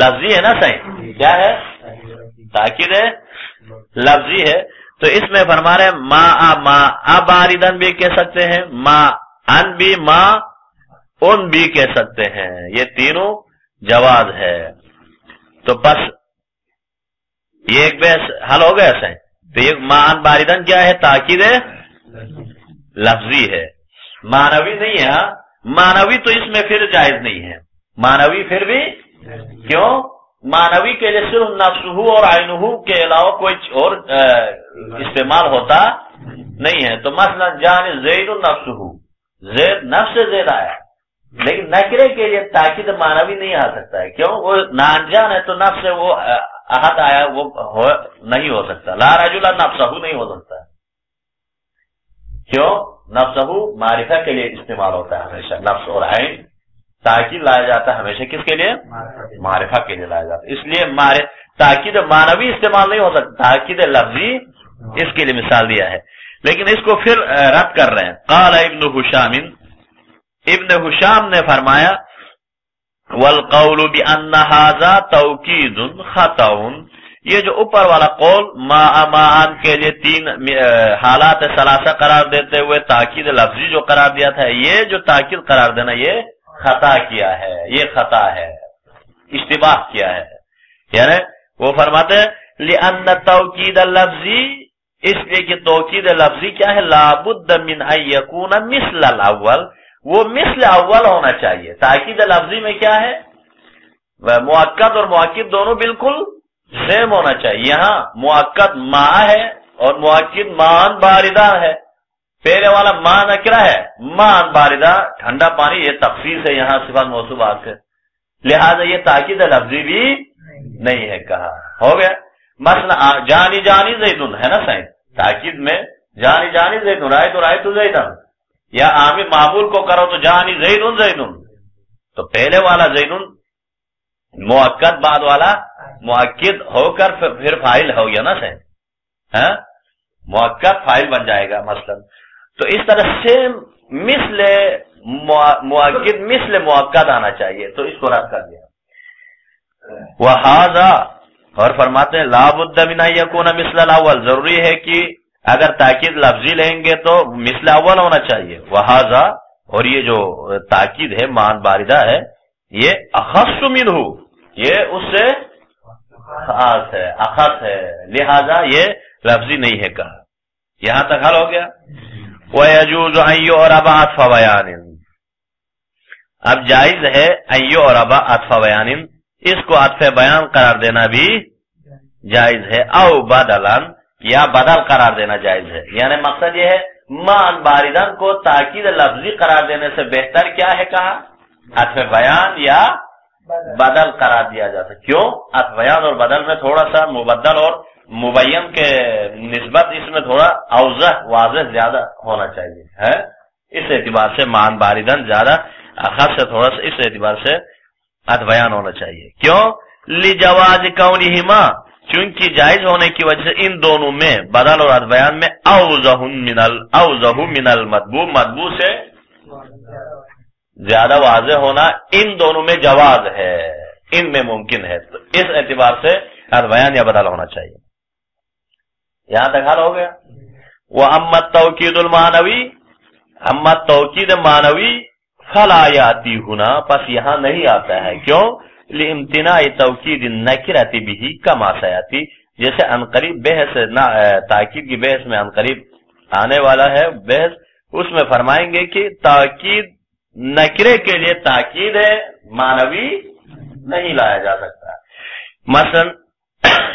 لفظی ہے نا. صحیح کیا ہے؟ تاکید ہے لفظی ہے. تو اس میں فرما رہے ماء ماء باردن بھی کہہ سکتے ہیں، ماء ان بھی، ماء ان بھی کہہ سکتے ہیں، یہ تینوں جواز ہے. تو بس یہ ایک بحث حل ہو گیا صحیح. تو یہ ماء ان باردن کیا ہے؟ تاکید ہے لفظی ہے، معنوی نہیں ہے. معنوی تو اس میں پھر جائز نہیں ہے، معنوی پھر بھی کیوں؟ معنوی کے لیے صرف نفسہ اور عینہ کے علاوہ کوئی اور استعمال ہوتا نہیں ہے. تو مثلا جان زید نفسہ، زید نفس زید آیا، لیکن نکرے کے لیے تاکید معنوی نہیں آ سکتا ہے. کیوں؟ وہ نانجان ہے تو نفس وہ احد آیا، وہ نہیں ہو سکتا. لا رجل نفسہ نہیں ہو سکتا. کیوں؟ نفسہ معرفہ کے لیے استعمال ہوتا ہے ہمیشہ، نفس اور عین تاکید لایا جاتا ہے ہمیشہ کس کے لیے؟ معرفہ کے لیے لایا جاتا ہے. اس لیے تاکید معنوی استعمال نہیں ہو سکتا، تاکید لفظی اس کے لیے مثال دیا ہے. لیکن اس کو پھر رد کر رہے ہیں. قال ابن حشام، ابن حشام نے فرمایا والقول بأن هذا توکید خطأ، یہ جو اوپر والا قول ماء کے لیے 3 حالات ثلاثہ قرار دیتے ہوئے تاکید لفظی جو قرار دیا تھا، یہ جو تاکید قرار دینا یہ خطا کیا ہے، یہ خطا ہے، اشتباہ کیا ہے. یعنی وہ فرماتے ہیں لأن توکید اللفظی، اس لیے کہ توکید لفظی کیا ہے؟ لابد من ان یکون مثل الاول، وہ مثل اول ہونا چاہیے. تاکید لفظی میں کیا ہے؟ مؤکد اور مؤکد دونوں بالکل سیم ہونا چاہیے. یہاں مؤکد ماء ہے اور مؤکد ماء باردہ ہے. پہلے والا ماء نکرہ ہے، ماء باردہ ٹھنڈا پانی، یہ تخصیص ہے یہاں صفات موصوفات سے، لہذا یہ تاکید لفظی بھی نہیں ہے. کہا ہو گیا. مثلا جانی جانی زیدن ہے نا صحیح، تاکید میں جانی جانی زیدن، رائت رائت زیدن، یا عامل معمول کو کرو تو جانی زیدن زیدن، تو پہلے والا زیدن مؤکد، بعد والا مؤکد ہو کر پھر فاعل ہو گیا نا صحیح، مؤکد فاعل بن جائے گا مثلا. تو اس طرح سے مثل مؤکد مثل مؤکد آنا چاہیے، تو اس کو رد کر دیا. وہذا، اور فرماتے ہیں لا بد من ان یکون مثل الاول، ضروری ہے کہ اگر تاکید لفظی لیں گے تو مثل اول ہونا چاہیے. وہذا، اور یہ جو تاکید ہے مان باردہ ہے، یہ اخص منہ، یہ اس سے خاص ہے، اخص ہے، لہذا یہ لفظی نہیں ہے. کہا یہاں تک حل ہو گیا. وَيَجُوزُ أَن يُعْرَبَ عَطْفَ بَيَانٍ، اب جائز ہے ایو اور ابا عطف بیان، اس کو عطف بیان قرار دینا بھی جائز ہے، او بدلن یا بدل قرار دینا جائز ہے. یعنی مقصد یہ ہے مان باردن کو تاکید لفظی قرار دینے سے بہتر کیا ہے کہا عطف بیان یا بدل قرار دیا جاتا. کیوں؟ عطف بیان اور بدل میں تھوڑا سا مبدل اور مبین کے نسبت اس میں تھوڑا اوضح واضح زیادہ ہونا چاہیے ہے، اس اعتبار سے مان باردن زیادہ خاص سے تھوڑا سا اس اعتبار سے عطف بیان ہونا چاہیے. کیوں؟ لجواز کونہما، چونکہ جائز ہونے کی وجہ سے ان دونوں میں بدل اور عطف بیان میں اوضح من المطبوع، مطبوع سے زیادہ واضح ہونا ان دونوں میں جواز ہے، ان میں ممکن ہے. تو اس اعتبار سے عطف بیان یا بدل ہونا چاہیے. یہاں تک حل ہو گیا. وہ اما التوکید المعنوی، اما التوکید معنوی فلا یاتی ہونا، پس یہاں نہیں آتا ہے. کیوں؟ لامتناع توکید النکرۃ به کما سیاتی، جیسے عنقریب بحث تاکید کی بحث میں عنقریب آنے والا ہے بحث، اس میں فرمائیں گے کہ تاکید نکرے کے لیے تاکید ہے، معنوی نہیں لایا جا سکتا. مثلا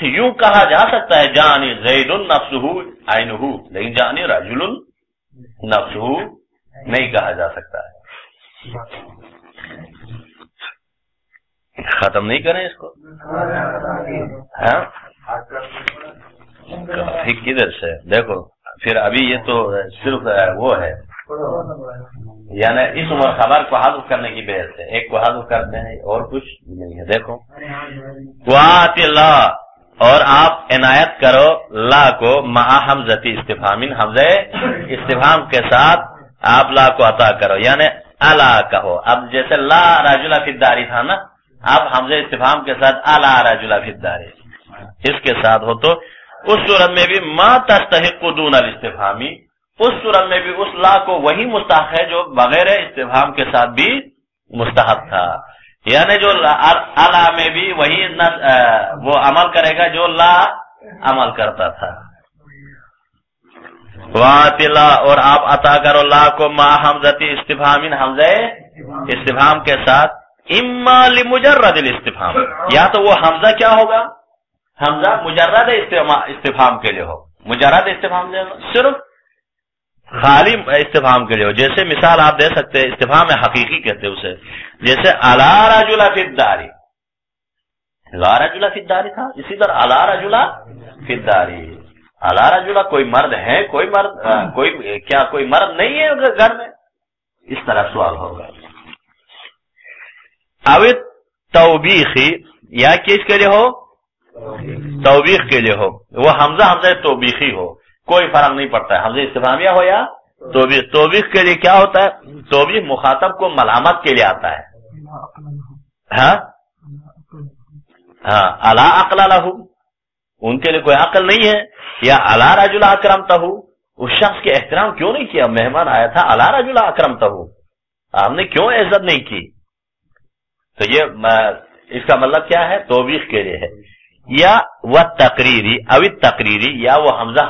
یوں کہا جا سکتا ہے جانی زید نفسہ عینہ، لیکن جانی رجل نفسہ نہیں کہا جا سکتا ہے. ختم نہیں کریں اس کو؟ ہاں کدھر سے دیکھو پھر ابھی یہ تو صرف وہ ہے، یعنی اس عمر خبر کو حذف کرنے کی بحث ہے، ایک کو حذف کرتے ہیں اور کچھ نہیں ہے. دیکھو وَآتِ اللَّهَ، اور آپ عنایت کرو لا کو مع حمزۃ استفہام، حمزہ استفہام کے ساتھ آپ لا کو عطا کرو، یعنی الا کہو. اب جیسے لا رجل فی الدار تھا نا، اب حمزہ استفہام کے ساتھ الا رجل فی الدار اس کے ساتھ ہو تو اس صورت میں بھی ما تستحق دون الاستفہامی، اس صورت میں بھی اس لا کو وہی مستحق ہے جو بغیر استفہام کے ساتھ بھی مستحق تھا. یعنی جو الا میں بھی وہی وہ عمل کرے گا جو لا عمل کرتا تھا. وَآتِ اللَّهَ، اور آپ عطا کرو لا کو مع حمزۃ استفہام، حمزہ استفہام کے ساتھ، اما لمجرد الاستفہام، یا تو وہ حمزہ کیا ہوگا، حمزہ مجرد استفہام کے لیے ہو، مجرد استفہام کے لیے، صرف خالی استفہام کے لیے ہو. جیسے مثال آپ دے سکتے ہیں، استفہام حقیقی کہتے ہیں اسے، جیسے الا رجل فی الدار، لا رجل فی الدار تھا، اسی طرح الا رجل فی الدار، الا رجل کوئی مرد ہے، کوئی مرد کوئی مرد نہیں ہے گھر میں، اس طرح سوال ہوگا. اوت توبیخی، یا کس کے لیے ہو، توبیخ کے لیے ہو، وہ حمزہ توبیخی ہو، کوئی فرق نہیں پڑتا ہے، حمزہ استفہامیہ ہو یا توبیخ. توبیخ کے لیے کیا ہوتا ہے، توبیخ مخاطب کو ملامت کے لیے آتا ہے. ہاں الا عقل لہ، ان کے لیے کوئی عقل نہیں ہے. یا الا رجل اکرمتہ، اس شخص کے احترام کیوں نہیں کیا، مہمان آیا تھا، الا رجل اکرمتہ، آپ نے کیوں عزت نہیں کی. تو یہ اس کا مطلب کیا ہے، توبیخ کے لیے ہے. یا وہ تقریری، اوی تقریری، یا وہ حمزہ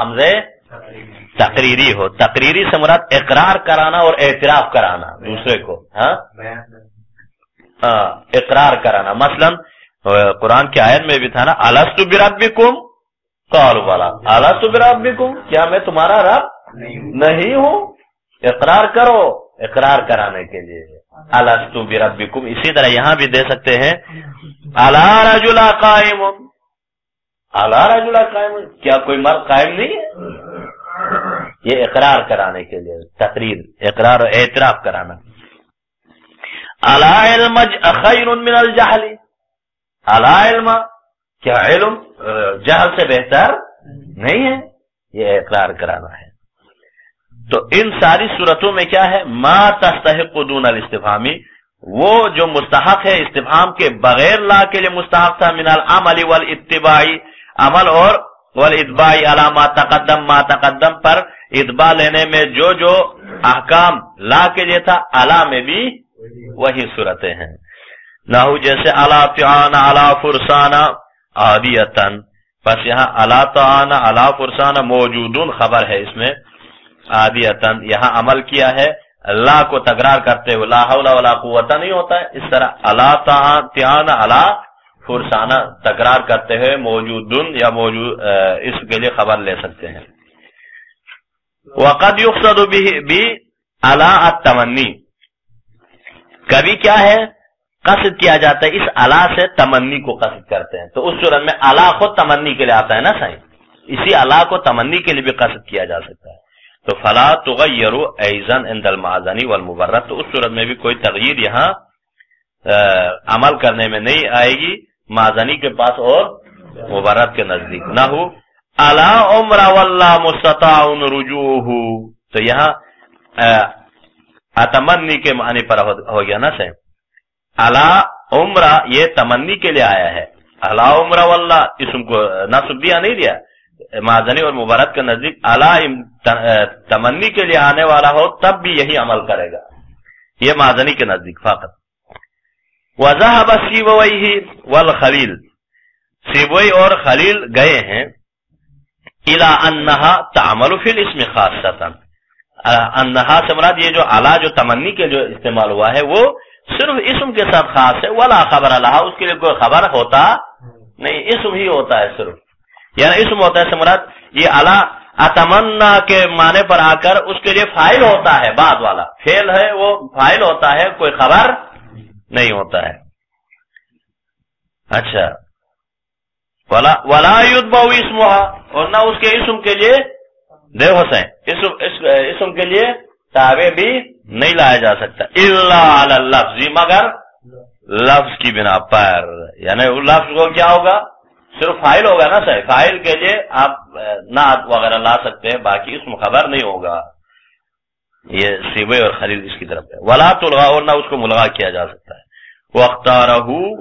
تقریری ہو. تقریری سے مراد اقرار کرانا اور اعتراف کرانا دوسرے کو، اقرار کرانا. مثلا قرآن کی آیت میں بھی تھا نا، الستُ بربکم قالوا بلی، الستُ بربکم، کیا میں تمہارا رب نہیں ہوں. اقرار کرو، اقرار کرانے کے لیے الستُ بربکم. اسی طرح یہاں بھی دے سکتے ہیں الا رجل قائم، الا رجل قائم، کیا کوئی مرد قائم نہیں ہے. یہ اقرار کرانے کے لیے، تقریر، اقرار اور اعتراف کرانا. الا علم خیر من الجہل، الا علم، کیا علم جہل سے بہتر نہیں ہے، یہ اقرار کرانا ہے. تو ان ساری صورتوں میں کیا ہے، ما تستحق دون الاستفہامی، وہ جو مستحق ہے استفہام کے بغیر لا کے لیے مستحق تھا، من العمل والاتباعی، عمل اور والاتباعی علی ما تقدم پر اتباع لینے میں جو احکام لا کے لیے تھا، الا میں بھی وہی صورتیں ہیں. نحو جیسے الا تعان الا فرسان عادیتن، پس یہاں الا تعان الا فرسان موجودون خبر ہے، اس میں عادیتن یہاں عمل کیا ہے اللہ کو تکرار کرتے ہوئے لا حول ولا قوت نہیں ہوتا ہے، اس طرح الا تیان الا فرسانہ تکرار کرتے ہوئے موجودن یا موجود اس کے لیے خبر لے سکتے ہیں۔ وقد یقصد بھی الا التمنی، کبھی کیا ہے قصد کیا جاتا ہے اس الا سے تمنی کو قصد کرتے ہیں، تو اس صورت میں الا خود تمنی کے لیے آتا ہے نا صحیح، اسی الا کو تمنی کے لیے بھی قصد کیا جا سکتا ہے۔ تو فلا تغیر ایضا عند المعزنی والمبرد، تو اس صورت میں بھی کوئی تغییر یہاں عمل کرنے میں نہیں آئے گی معزنی کے پاس اور مبرد کے نزدیک۔ نہ ہو الا عمر واللہ مستطاع رجوعہ، تو یہاں اتمنی کے معنی پر ہو گیا نا صحیح، الا عمرہ یہ تمنی کے لیے آیا ہے، الا عمرہ واللہ اسم کو نصب دیا نہیں دیا، معزنی اور مبارک کے نزدیک الا تمنی کے لیے آنے والا ہو تب بھی یہی عمل کرے گا، یہ معزنی کے نزدیک فقط۔ وذهب سیبویہ والخلیل، سیبوی اور خلیل گئے ہیں الی انہا تعمل فی الاسم خاصۃ، انہا سے مراد یہ جو الا جو تمنی کے جو استعمال ہوا ہے وہ صرف اسم کے ساتھ خاص ہے، ولا خبر لہا، اس کے لیے کوئی خبر ہوتا نہیں، اسم ہی ہوتا ہے صرف، یعنی اسم ہوتا ہے سے مراد یہ الا اتمنا کے معنی پر آ کر اس کے لیے فاعل ہوتا ہے، بعد والا فعل ہے وہ فاعل ہوتا ہے، کوئی خبر نہیں ہوتا ہے۔ اچھا ولا یتبع اسمها، اور نہ اس کے اسم کے لیے دے حسین اسم کے لیے تابع بھی نہیں لایا جا سکتا، الا علی اللفظ، مگر لفظ کی بنا پر، یعنی لفظ کو کیا ہوگا صرف فاعل ہوگا نا صحیح، فاعل کے لیے آپ نعت وغیرہ لا سکتے ہیں، باقی اسم خبر نہیں ہوگا، یہ سیبوی اور خلیل اس کی طرف ہے۔ ولا تلغا، اور نہ اس کو ملغا کیا جا سکتا ہے۔ واختارہ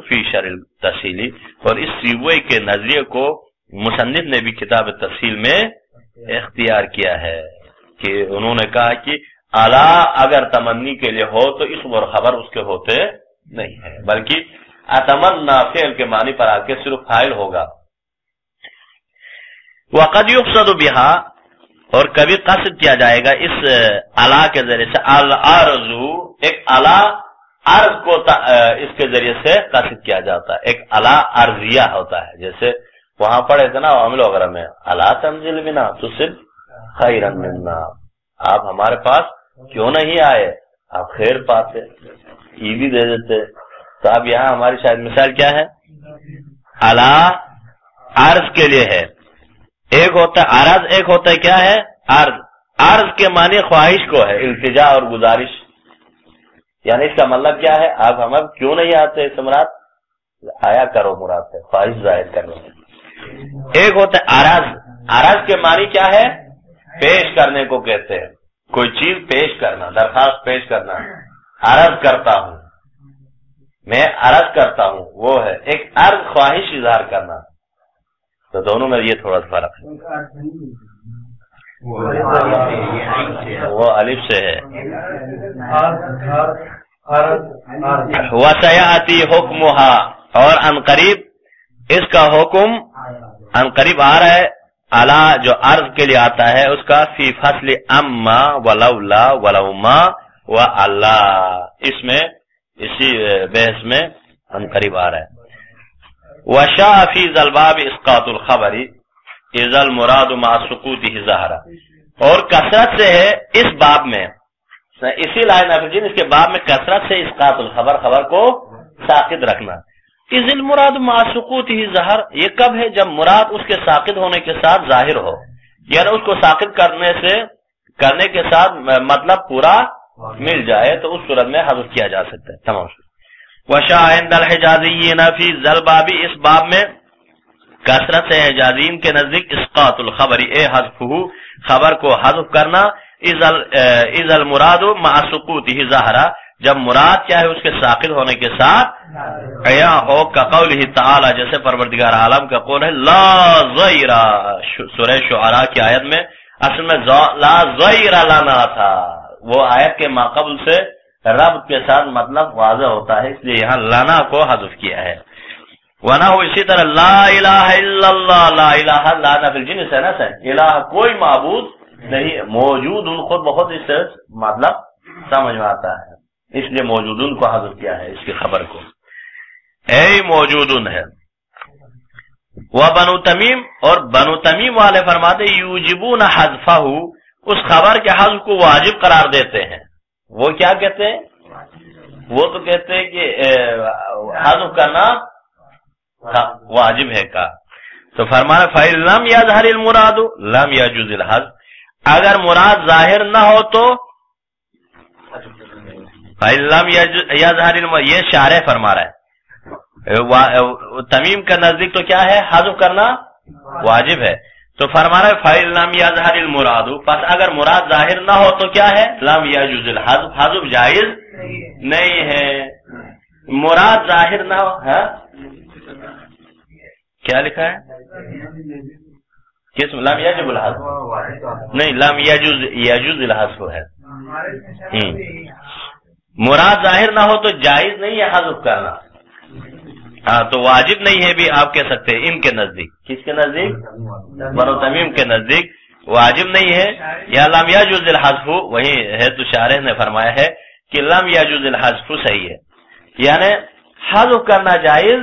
فی شرح التفصیل، اور اس سیبوی کے نظریے کو مصنف نے بھی کتاب تفصیل میں اختیار کیا ہے کہ انہوں نے کہا کہ الا اگر تمنی کے لیے ہو تو اسم اور خبر اس کے ہوتے نہیں ہے، بلکہ اتمنا فعل کے معنی پر آ کے صرف فاعل ہوگا۔ وقد یقصد بہا، اور کبھی قصد کیا جائے گا اس الا کے ذریعے سے، الارض، ایک الا عرض کو اس کے ذریعے سے قصد کیا جاتا ہے، ایک الا عرضیہ ہوتا ہے، جیسے وہاں پڑھے تھے نا عمل وغیرہ میں الا تنزل بنا تصب خیرا منا، آپ ہمارے پاس کیوں نہیں آئے، آپ خیر پاتے، یہ بھی دے دیتے۔ تو اب یہاں ہماری شاید مثال کیا ہے، الا عرض کے لیے ہے، ایک ہوتا ہے عرض، ایک ہوتا ہے کیا ہے عرض، عرض کے معنی خواہش کو ہے، التجا اور گزارش، یعنی اس کا مطلب کیا ہے، آپ ہم اب کیوں نہیں آتے، اس مراد آیا کرو مراد ہے، خواہش ظاہر کرنے۔ ایک ہوتا ہے عرض، عرض کے معنی کیا ہے، پیش کرنے کو کہتے ہیں، کوئی چیز پیش کرنا، درخواست پیش کرنا، عرض کرتا ہوں، میں عرض کرتا ہوں، وہ ہے ایک عرض خواہش اظہار کرنا، تو دونوں میں یہ تھوڑا سا فرق ہے، وہ الف سے ہے۔ وسیاتی حکمھا، اور عنقریب اس کا حکم عنقریب آ رہا ہے، الا جو عرض کے لیے آتا ہے اس کا فی فصل اما ولولا ولوما و اللہ، اس میں اسی بحث میں عنقریب آ رہا ہے۔ وشاء فی ذا الباب اسقاط الخبر اذا المراد مع سقوطه ظاہرا، اور کثرت سے ہے اس باب میں، اسی لائن افجین اس کے باب میں کثرت سے اسقاط الخبر، خبر کو ساقط رکھنا، اذا المراد مع سقوطه ظاہر، یہ کب ہے جب مراد اس کے ساقط ہونے کے ساتھ ظاہر ہو، یعنی اس کو ساقط کرنے کے ساتھ مطلب پورا مل جائے تو اس صورت میں حذف کیا جا سکتا ہے، تمام۔ وشاء عند الحجازیین فی ذا الباب، اس باب میں کثرت سے حجازین کے نزدیک اسقاط الخبر، حذفہ، خبر کو حذف کرنا، اذا المراد مع سقوطه ظاہرا، جب مراد کیا ہے اس کے ساقط ہونے کے ساتھ عیا ہو، کقولہ تعالی، جیسے پروردگار عالم کا قول ہے لا ضیر، سورہ شعراء کی آیت میں اصل میں لا ضیر لنا تھا، وہ آیت کے ماقبل سے رب کے ساتھ مطلب واضح ہوتا ہے، اس لیے یہاں لانا کو حذف کیا ہے۔ ورنہ اسی طرح لا الہ الا اللہ، لا الہ لا نفی الجنس ہے نا، الہ کوئی معبود نہیں موجود، ان خود بخود اس سے مطلب سمجھ میں آتا ہے، اس لیے موجودن کو حذف کیا ہے اس کی خبر کو، اے موجودن ہے۔ وہ بنو تمیم، اور بنو تمیم والے فرماتے یوجبون حذفہ، اس خبر کے حذف کو واجب قرار دیتے ہیں۔ وہ کیا کہتے ہیں؟ وہ تو کہتے ہیں کہ حذف کرنا واجب ہے کا، تو فرمانا فَإِن لَمْ يَظْهَرِ الْمُرَادُ لَمْ يَجُوزِ الْحَذْفُ، اگر مراد ظاہر نہ ہو تو فَإِن لَمْ يَظْهَرِ الْمُرَادُ، یہ شارح فرما رہا ہے، تمیم کا نزدیک تو کیا ہے؟ حذف کرنا واجب ہے، تو فرما رہا ہے فَإِن لَمْ يَظْهَرِ الْمُرَادُ، پس اگر مراد ظاہر نہ ہو تو کیا ہے؟ لَمْ يَجُوزِ الْحَذْفُ، حذف جائز نہیں ہے، مراد ظاہر نہ ہو۔ ہاں کیا لکھا ہے؟ کس لم یجب الحذف؟ نہیں، لم یجوز الحذف ہے، مراد ظاہر نہ ہو تو جائز نہیں ہے حذف کرنا، ہاں تو واجب نہیں ہے بھی آپ کہہ سکتے ہیں ان کے نزدیک۔ کس کے نزدیک؟ بنو تمیم کے نزدیک واجب نہیں ہے، یا لم یجوز الحذف، وہی ہے تو شارح نے فرمایا ہے کہ لم یجوز الحذف صحیح ہے، یعنی حذف کرنا جائز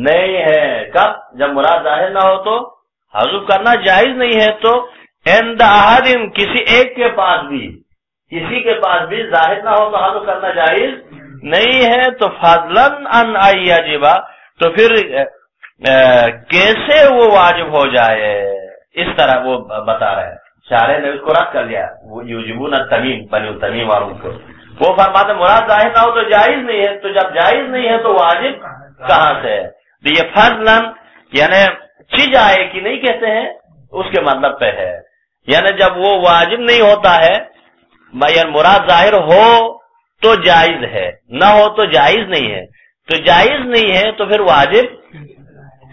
نہیں ہے۔ کب؟ جب مراد ظاہر نہ ہو تو حذف کرنا جائز نہیں ہے، تو عند احد، کسی ایک کے پاس بھی، کسی کے پاس بھی ظاہر نہ ہو تو حذف کرنا جائز نہیں ہے، تو فضلاً عن ان یجب، تو پھر کیسے وہ واجب ہو جائے، اس طرح وہ بتا رہے ہیں، شارح نے اس کو رد کر لیا، وہ یوجبون التمیم، بنی تمیم والوں کو، وہ فرماتے مراد ظاہر نہ ہو تو جائز نہیں ہے، تو جب جائز نہیں ہے تو واجب کہاں سے ہے؟ تو یہ فضلاً یعنی چیز آئے کہ نہیں کہتے ہیں، اس کے مطلب پہ ہے، یعنی جب وہ واجب نہیں ہوتا ہے، یعنی مراد ظاہر ہو تو جائز ہے، نہ ہو تو جائز نہیں ہے، تو جائز نہیں ہے تو پھر واجب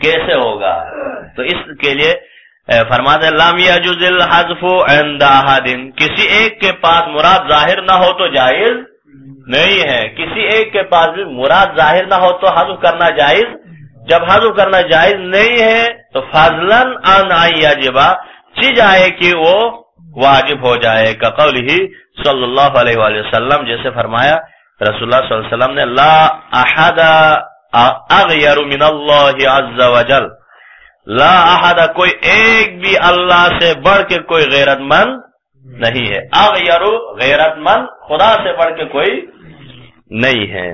کیسے ہوگا؟ تو اس کے لیے فرماتے لم یجوز الحذف عند احد، کسی ایک کے پاس مراد ظاہر نہ ہو تو جائز نہیں ہے، کسی ایک کے پاس بھی مراد ظاہر نہ ہو تو حذف کرنا جائز، جب حذف کرنا جائز نہیں ہے تو فضلاً عن ان یجب، چیز آئے کہ وہ واجب ہو جائے، کا قولہ صلی اللہ علیہ وآلہ وسلم، جیسے فرمایا رسول اللہ صلی اللہ علیہ وسلم نے لا احد اغیر من اللہ عز وجل، لا احد، کوئی ایک بھی اللہ سے بڑھ کے کوئی غیرت مند نہیں ہے، اغیر غیرت مند خدا سے بڑھ کے کوئی نہیں ہے۔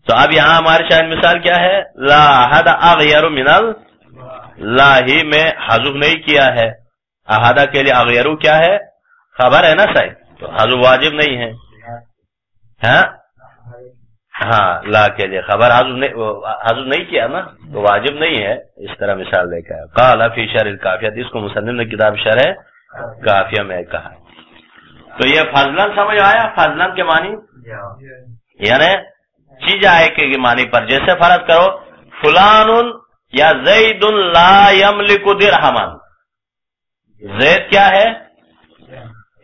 تو اب یہاں ہمارے شاید مثال کیا ہے؟ لا احد اغیر من اللہ میں حذف نہیں کیا ہے، احدہ کے لیے اغیرو کیا ہے؟ خبر ہے نا صحیح، تو حذف واجب نہیں ہے، ہاں لا کے لیے خبر حذف نہیں کیا نا تو واجب نہیں ہے، اس طرح مثال لے کر قال فی شرح الکافیہ، اس کو مصنف نے کتاب شرح کافیہ میں کہا۔ تو یہ فضلاً سمجھ آیا؟ فضلاً کے معنی یعنی چیز آئے کے معنی پر، جیسے فرض کرو فلان یا زید لا یملک درہما، زید کیا ہے؟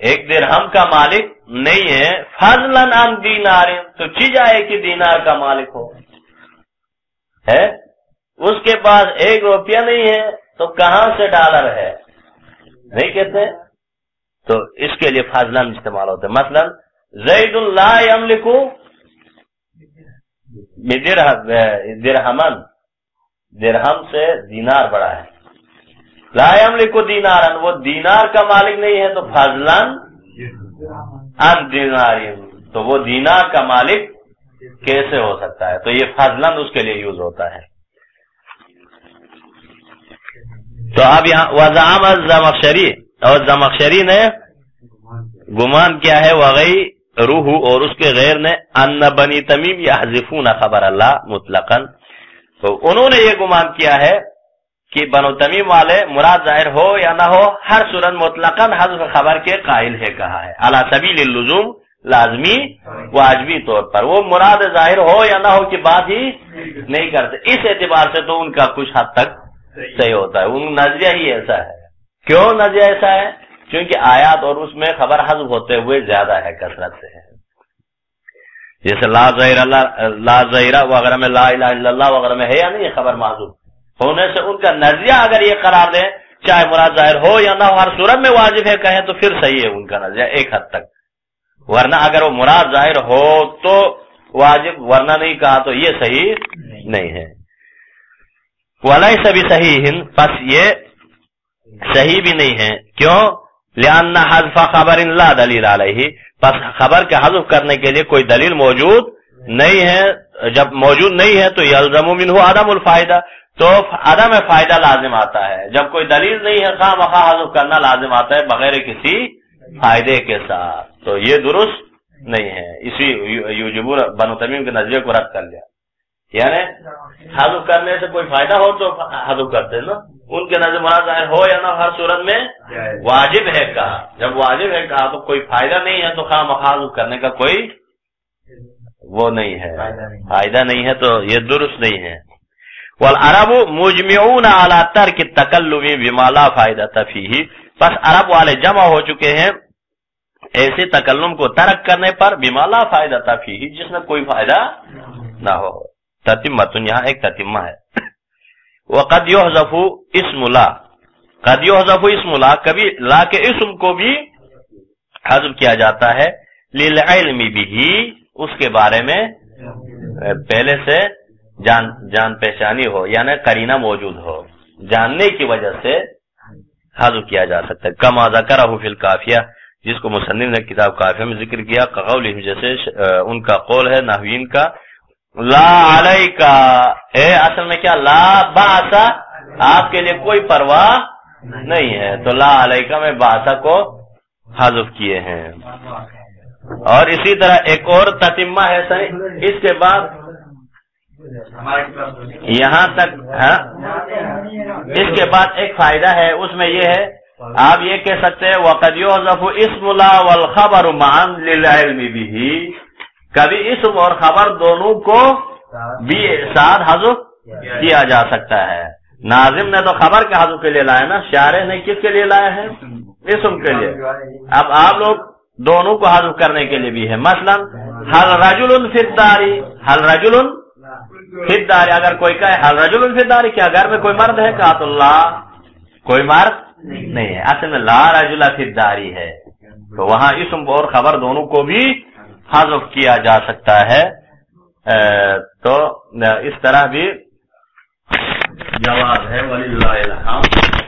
ایک درہم کا مالک نہیں ہے، فضلاً عن دینار، تو چیز آئے کہ دینار کا مالک ہو، ہے اس کے پاس 1 روپیہ نہیں ہے تو کہاں سے ڈالر ہے؟ نہیں کہتے، تو اس کے لیے فضلاً استعمال ہوتا ہے، مثلا زید لا یملک درہمن، درہم سے دینار بڑا ہے، لا یملک دینارن، وہ دینار کا مالک نہیں ہے، تو فضلاً عن دینار، تو وہ دینار کا مالک کیسے ہو سکتا ہے؟ تو یہ فضلاً اس کے لیے یوز ہوتا ہے۔ تو اب یہاں وزعم الزمخشری، اور زمخشری نے گمان کیا ہے، وغیرہ، اور اس کے غیر نے، ان بنی تمیم یحذفون خبر اللہ مطلقاً، تو انہوں نے یہ گمان کیا ہے کہ بنو تمیم والے مراد ظاہر ہو یا نہ ہو ہر صورت مطلقاً حذف خبر کے قائل ہے کہا ہے، علی سبیل اللزوم، لازمی واجبی طور پر، وہ مراد ظاہر ہو یا نہ ہو کی بات ہی نہیں کرتے، اس اعتبار سے تو ان کا کچھ حد تک صحیح ہوتا ہے، ان نظریہ ہی ایسا ہے۔ کیوں نظریہ ایسا ہے؟ کیونکہ آیات اور اس میں خبر حذف ہوتے ہوئے زیادہ ہے، کثرت سے ہے، جیسے لا ظاہرہ وغیرہ میں لا الہ الا اللہ وغیرہ میں ہے یا نہیں خبر محذوف ہونے سے، ان کا نظریہ اگر یہ قرار دیں چاہے مراد ظاہر ہو یا نہ ہو ہر صورت میں واجب ہے کہیں تو پھر صحیح ہے ان کا نظریہ ایک حد تک، ورنہ اگر وہ مراد ظاہر ہو تو واجب، ورنہ نہیں کہا تو یہ صحیح نہیں ہے. وَلَيْسَ بِصَحِيحٍ، پس یہ صحیح بھی نہیں ہے. کیوں؟ لِأَنَّ حَذْفَ خَبَرٍ لَا دَلِيلَ عَلَيْهِ، پس خبر کے حذف کرنے کے لیے کوئی دلیل موجود نہیں ہے. جب موجود نہیں ہے تو يَلْزَمُ مِنْهُ عَدَمُ الْفَائِدَةِ، تو عدم فائدہ لازم آتا ہے. جب کوئی دلیل نہیں ہے خواہ مخواہ حذف کرنا لازم آتا ہے بغیر کسی فائدے کے ساتھ، تو یہ درست نہیں ہے. اسی یوجب بنو تمیم کے نظریے کو رد کر لیا. یعنی حذف کرنے سے کوئی فائدہ ہو تو حذف کرتے نا، ان کے نظر مراد ظاہر ہو یا نہ ہر صورت میں واجب ہے کہا. جب واجب ہے کہا تو کوئی فائدہ نہیں ہے تو خواہ مخواہ حذف کرنے کا کوئی وہ نہیں ہے، فائدہ نہیں ہے، تو یہ درست نہیں ہے. والعرب مجمعون علی ترک التکلم بما لا فائدہ فیہ، پس عرب والے جمع ہو چکے ہیں ایسے تکلم کو ترک کرنے پر بما لا فائدہ فیہ، جس میں کوئی فائدہ نہ ہو. تتمۃ، یہاں ایک تتمہ ہے. وقد یحذف اسم لا، قد یحذف اسم لا، کبھی لا کے اسم کو بھی حذف کیا جاتا ہے. للعلم به، اس کے بارے میں پہلے سے جان پہچانی ہو، یعنی قرینہ موجود ہو، جاننے کی وجہ سے حذف کیا جا سکتا ہے. کما ذکرہ فی الکافیہ، جس کو مصنف نے کتاب کافیہ میں ذکر کیا. قولہم، جیسے ان کا قول ہے نحوین کا، لا علیکا، اصل میں کیا، لا باسا، آپ کے لیے کوئی پرواہ نہیں ہے، تو لا علیکا میں باسا کو حذف کیے ہیں. اور اسی طرح ایک اور تتمہ ہے صحیح. اس کے بعد یہاں تک اس کے بعد ایک فائدہ ہے، اس میں یہ ہے آپ یہ کہہ سکتے ہیں وَقَدْ يُحْذَفُ اسْمُ لَا وَالْخَبَرُ مَعًا لِلْعِلْمِ بِهِ، کبھی اسم اور خبر دونوں کو بھی ساتھ حذف کیا جا سکتا ہے. ناظم نے تو خبر کے حذف کے لیے لایا نا، شارح نے کس کے لیے لایا ہے؟ اسم کے لیے. اب آپ لوگ دونوں کو حذف کرنے کے لیے بھی ہے. مثلا حل رجل فی الدار، حل رجل فی الدار، اگر کوئی کہے حل رجل فی الدار، کیا گھر میں کوئی مرد ہے؟ کہا تو لا، کوئی مرد نہیں ہے. اصل میں لا رجل فی الدار ہے، تو وہاں اسم اور خبر دونوں کو بھی حذف کیا جا سکتا ہے. تو اس طرح بھی جواز ہے. وللہ الحمد.